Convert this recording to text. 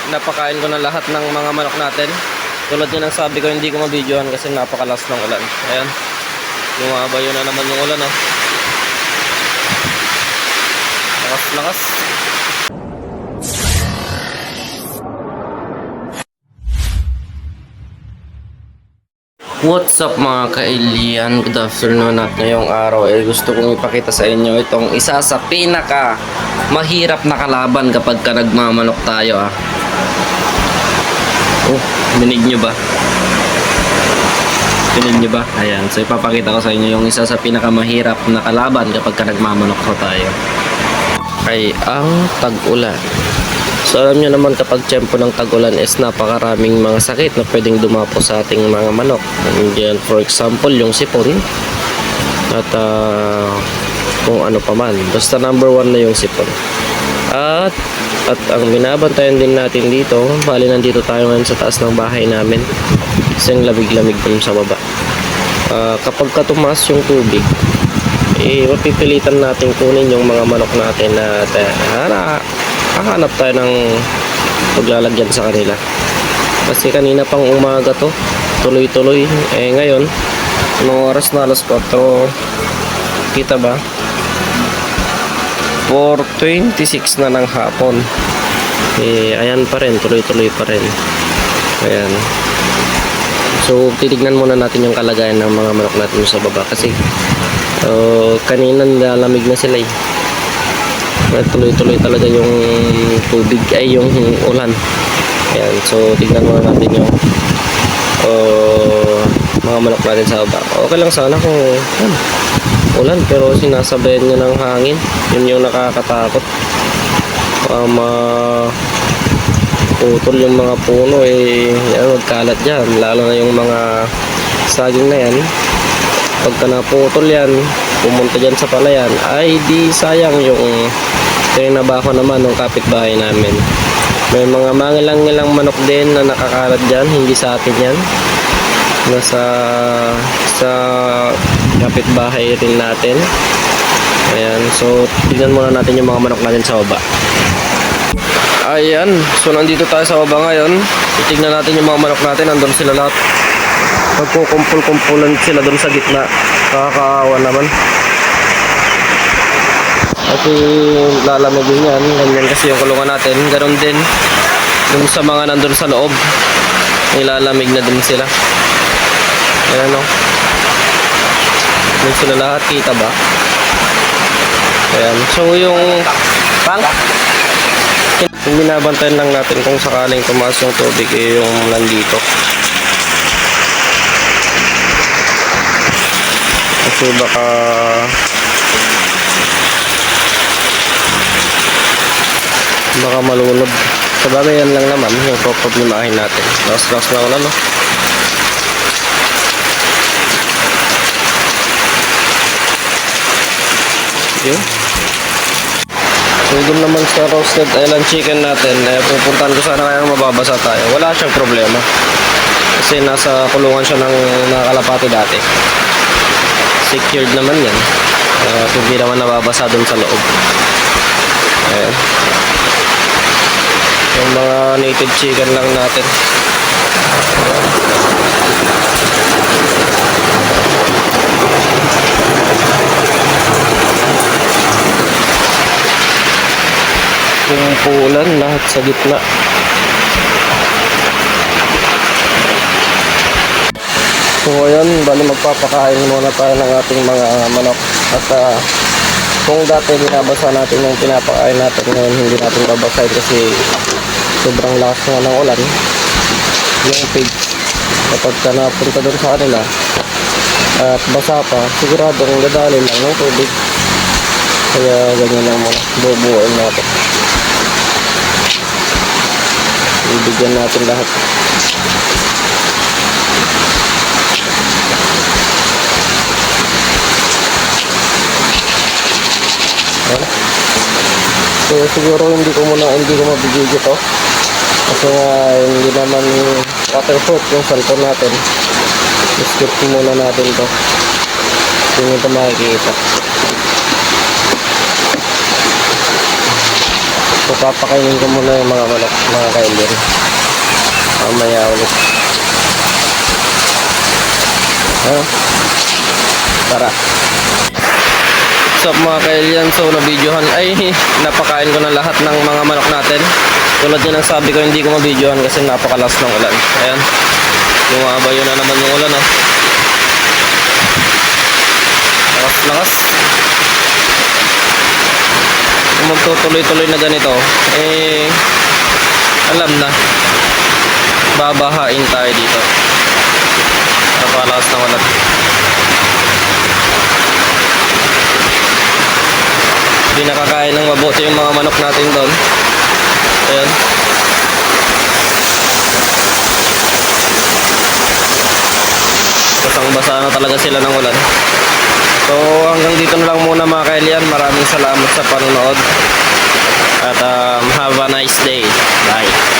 napakain ko na lahat ng mga manok natin. Tulad yun ang sabi ko, hindi ko mabidyohan kasi napakalas ng ulan. Ayan, lumabayo na naman yung ulan, oh. Lakas lakas. What's up mga ka-alien? Good afternoon at ngayong araw gusto kong ipakita sa inyo itong isa sa pinaka mahirap na kalaban kapag ka nagmamanok tayo, ah. Oh, dinig nyo ba? Dinig nyo ba? Ayan, so ipapakita ko sa inyo yung isa sa pinaka mahirap na kalaban kapag ka nagmamanok tayo. Ay ang tag-ulan. So alam nyo naman kapag tiyempo ng tag-ulan is napakaraming mga sakit na pwedeng dumapo sa ating mga manok. And for example yung sipon at kung ano pa man. Basta number 1 na yung sipon. At ang binabantayan din natin dito, bali nandito tayo ngayon sa taas ng bahay namin. Kasi ang lamig-lamig dun sa baba. Kapag katumas yung tubig, mapipilitan natin kunin yung mga manok natin na hahanap tayo ng paglalagyan sa kanila. Kasi kanina pang umaga to, tuloy-tuloy. Ngayon, anong oras na? Alas 4. Kita ba? 4:26 na ng hapon. Ayan pa rin, tuloy-tuloy pa rin. Ayan. So, titignan muna natin yung kalagayan ng mga manok natin sa baba. Kasi, kanina nilalamig na sila, tuloy-tuloy talaga yung tubig ay yung ulan. Ayan, so tignan muna natin yung mga manok natin sa baba. Okay lang sana kung ulan pero sinasabayan niya ng hangin. Yun yung nakakatakot. Putol yung mga puno yan, magkalat dyan, lalo na yung mga saging na yan. Pagka naputol yan, pumunta dyan sa palayan, ay di sayang yung tinabako naman ng kapitbahay namin. May mga mangilang-ngilang manok din na nakakalat dyan, hindi sa atin yan. Nasa sa kapitbahay rin natin. Ayan, so tignan muna natin yung mga manok natin sa baba. Ayan, so nandito tayo sa baba ngayon. Tignan natin yung mga manok natin, nandun sila lahat. Magkukumpul-kumpulan sila doon sa gitna. Nakakaawa naman. Kasi lalamigin yan. Ganyan kasi yung kulungan natin. Ganon din dun sa mga nandun sa loob. Nilalamig na din sila. Ayan, o. Doon sila lahat. Kita ba? Ayan. So yung yung binabantayan lang natin kung sakaling tumaas yung tubig yung nandito. Kasi baka malunod. Sabagay yan lang naman yung problemahin natin. Lakas na ulan, no? Okay. So doon naman sa roasted island chicken natin, pupuntahan ko sana kaya mababasa tayo. Wala siyang problema. Kasi nasa kulungan siya ng nakalapati dati. Secured naman yan. Hindi naman nababasa dun sa loob. Ayan. Yung mga native chicken lang natin. Kumpulan lahat sa gitna. So ayan, bali magpapakain muna tayo ng ating mga manok. At kung dati binabasa natin yung pinapakain natin, ngayon hindi natin babasahin kasi sobrang lakas nga ng ulan. Yung pig, kapag ka napunta doon sa kanila at basa pa, siguradong dadali lang ng tubig. Kaya ganyan lang muna, bubuuin natin. Ibigyan natin lahat. So siguro hindi ko mabibigyo to kasi nga hindi naman waterproof yung cellphone natin. Skip muna natin to. Hindi nyo makikita. So papakainin ko muna yung mga manok, mga kailin. Mamaya ulit. Tara. What's up mga kailyan? So nabidyohan, ay napakain ko na lahat ng mga manok natin. Tulad yun ang sabi ko, hindi ko mabidyohan kasi napakalas ng ulan. Ayan, lumabayo na naman yung ulan, oh. Lakas. Kung magtutuloy-tuloy na ganito, alam na, babahain tayo dito. Napakalakas ng ulan. Hindi nakakain ng mabuti yung mga manok natin doon. Ayan. Basang-basa na talaga sila ng ulan. So hanggang dito na lang muna mga kailian. Maraming salamat sa panonood. At have a nice day. Bye.